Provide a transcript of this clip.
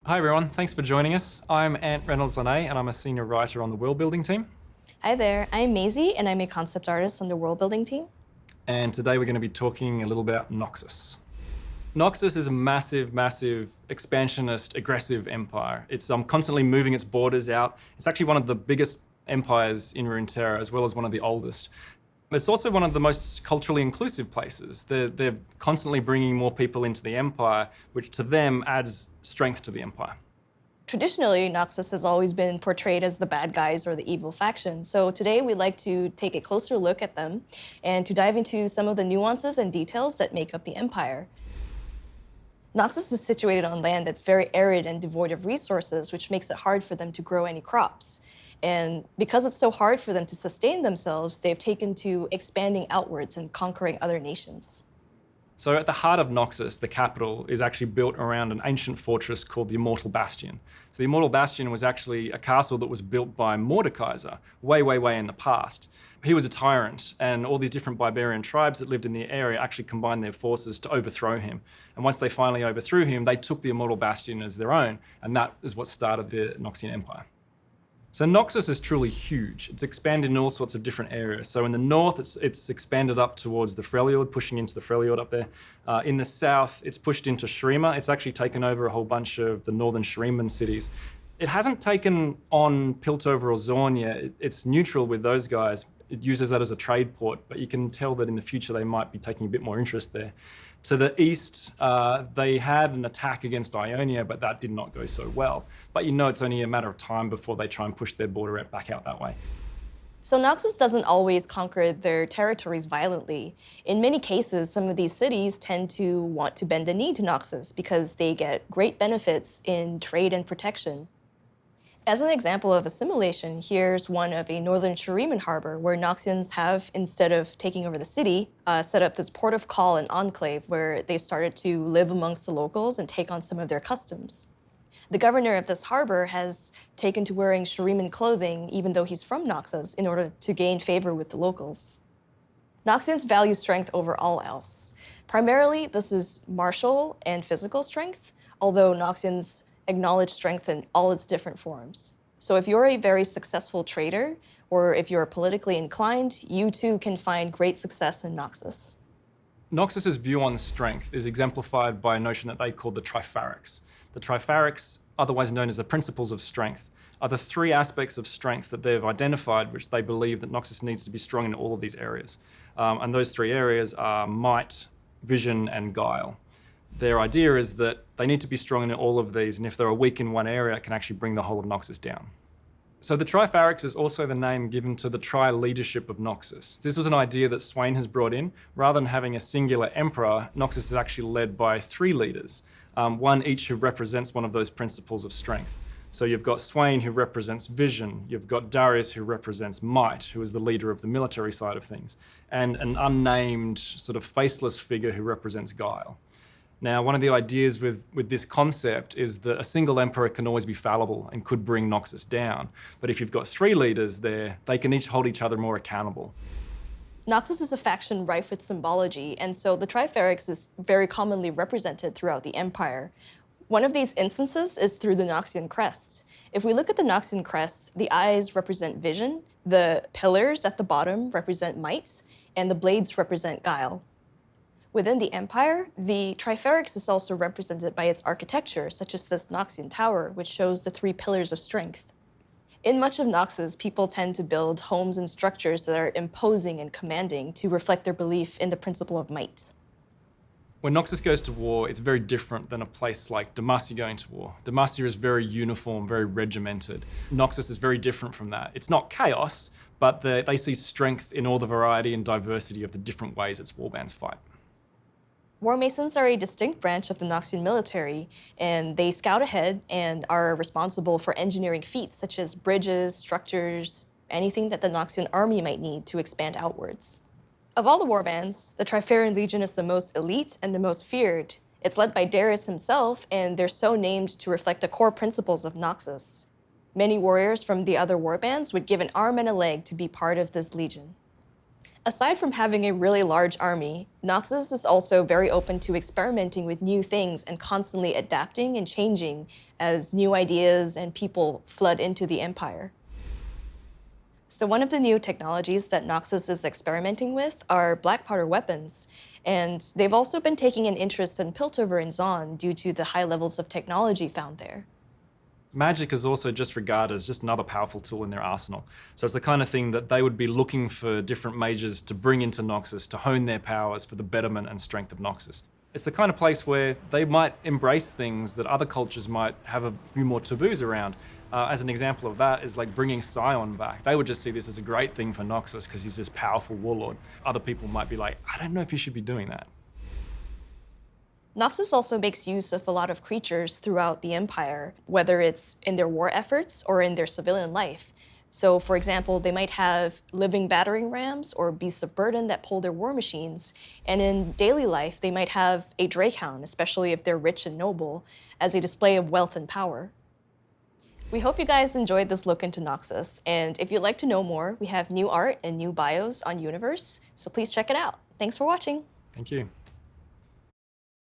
Hi everyone, thanks for joining us. I'm Ant Reynolds-Lanay and I'm a senior writer on the world building team. Hi there, I'm Maisie and I'm a concept artist on the world building team. And today we're going to be talking a little about Noxus. Noxus is a massive, massive, expansionist, aggressive empire. It's constantly moving its borders out. It's actually one of the biggest empires in Runeterra, as well as one of the oldest. It's also one of the most culturally inclusive places. They're constantly bringing more people into the empire, which to them adds strength to the empire. Traditionally, Noxus has always been portrayed as the bad guys or the evil faction. So today we'd like to take a closer look at them and to dive into some of the nuances and details that make up the empire. Noxus is situated on land that's very arid and devoid of resources, which makes it hard for them to grow any crops. And because it's so hard for them to sustain themselves, they've taken to expanding outwards and conquering other nations. So at the heart of Noxus, the capital, is actually built around an ancient fortress called the Immortal Bastion. So the Immortal Bastion was actually a castle that was built by Mordekaiser way, way, way in the past. He was a tyrant, and all these different barbarian tribes that lived in the area actually combined their forces to overthrow him. And once they finally overthrew him, they took the Immortal Bastion as their own, and that is what started the Noxian Empire. So Noxus is truly huge. It's expanded in all sorts of different areas. So in the north, it's expanded up towards the Freljord, pushing into the Freljord up there. In the south, it's pushed into Shurima. It's actually taken over a whole bunch of the northern Shuriman cities. It hasn't taken on Piltover or Zorn yet. It's neutral with those guys. It uses that as a trade port, but you can tell that in the future they might be taking a bit more interest there. To the east, they had an attack against Ionia, but that did not go so well. But you know it's only a matter of time before they try and push their border back out that way. So Noxus doesn't always conquer their territories violently. In many cases, some of these cities tend to want to bend the knee to Noxus because they get great benefits in trade and protection. As an example of assimilation, here's one of a northern Shuriman harbor where Noxians have, instead of taking over the city, set up this port of call and enclave where they've started to live amongst the locals and take on some of their customs. The governor of this harbor has taken to wearing Shuriman clothing even though he's from Noxus in order to gain favor with the locals. Noxians value strength over all else. Primarily, this is martial and physical strength, although Noxians acknowledge strength in all its different forms. So if you're a very successful trader, or if you're politically inclined, you too can find great success in Noxus. Noxus's view on strength is exemplified by a notion that they call the Tripharics. The Tripharics, otherwise known as the principles of strength, are the three aspects of strength that they've identified which they believe that Noxus needs to be strong in all of these areas. And those three areas are might, vision, and guile. Their idea is that they need to be strong in all of these, and if they're weak in one area, it can actually bring the whole of Noxus down. So the Tripharics is also the name given to the tri-leadership of Noxus. This was an idea that Swain has brought in. Rather than having a singular emperor, Noxus is actually led by three leaders, one each who represents one of those principles of strength. So you've got Swain, who represents vision. You've got Darius, who represents might, who is the leader of the military side of things, and an unnamed, sort of faceless figure who represents guile. Now, one of the ideas with this concept is that a single emperor can always be fallible and could bring Noxus down. But if you've got three leaders there, they can each hold each other more accountable. Noxus is a faction rife with symbology, and so the Tripharics is very commonly represented throughout the Empire. One of these instances is through the Noxian crest. If we look at the Noxian crest, the eyes represent vision, the pillars at the bottom represent might, and the blades represent guile. Within the Empire, the Tripharics is also represented by its architecture, such as this Noxian Tower, which shows the three pillars of strength. In much of Noxus, people tend to build homes and structures that are imposing and commanding to reflect their belief in the principle of might. When Noxus goes to war, it's very different than a place like Demacia going to war. Demacia is very uniform, very regimented. Noxus is very different from that. It's not chaos, but they see strength in all the variety and diversity of the different ways its warbands fight. War Masons are a distinct branch of the Noxian military, and they scout ahead and are responsible for engineering feats such as bridges, structures, anything that the Noxian army might need to expand outwards. Of all the warbands, the Ferrand Legion is the most elite and the most feared. It's led by Darius himself, and they're so named to reflect the core principles of Noxus. Many warriors from the other warbands would give an arm and a leg to be part of this legion. Aside from having a really large army, Noxus is also very open to experimenting with new things and constantly adapting and changing as new ideas and people flood into the Empire. So one of the new technologies that Noxus is experimenting with are black powder weapons, and they've also been taking an interest in Piltover and Zon due to the high levels of technology found there. Magic is also just regarded as just another powerful tool in their arsenal. So it's the kind of thing that they would be looking for different mages to bring into Noxus to hone their powers for the betterment and strength of Noxus. It's the kind of place where they might embrace things that other cultures might have a few more taboos around. As an example of that is like bringing Scion back. They would just see this as a great thing for Noxus because he's this powerful warlord. Other people might be like, I don't know if you should be doing that. Noxus also makes use of a lot of creatures throughout the Empire, whether it's in their war efforts or in their civilian life. So, for example, they might have living battering rams or beasts of burden that pull their war machines. And in daily life, they might have a drakehound, especially if they're rich and noble, as a display of wealth and power. We hope you guys enjoyed this look into Noxus. And if you'd like to know more, we have new art and new bios on Universe, so please check it out. Thanks for watching. Thank you.